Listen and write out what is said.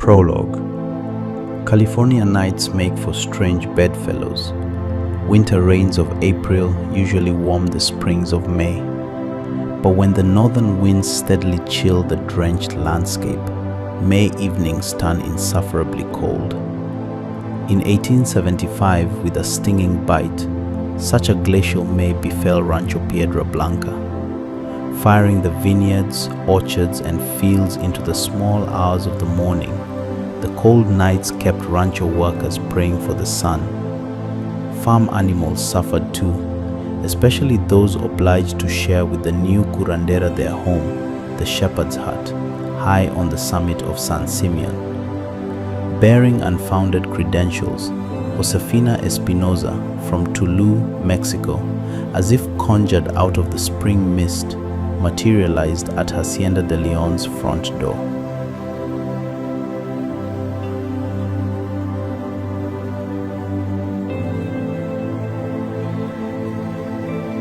Prologue. California nights make for strange bedfellows. Winter rains of April usually warm the springs of May. But when the northern winds steadily chill the drenched landscape, May evenings turn insufferably cold. In 1875, with a stinging bite, such a glacial May befell Rancho Piedra Blanca, firing the vineyards, orchards, and fields into the small hours of the morning. The cold nights kept rancho workers praying for the sun. Farm animals suffered too, especially those obliged to share with the new curandera their home, the shepherd's hut, high on the summit of San Simeon. Bearing unfounded credentials, Josefina Espinoza from Tulum, Mexico, as if conjured out of the spring mist, materialized at Hacienda de Leon's front door.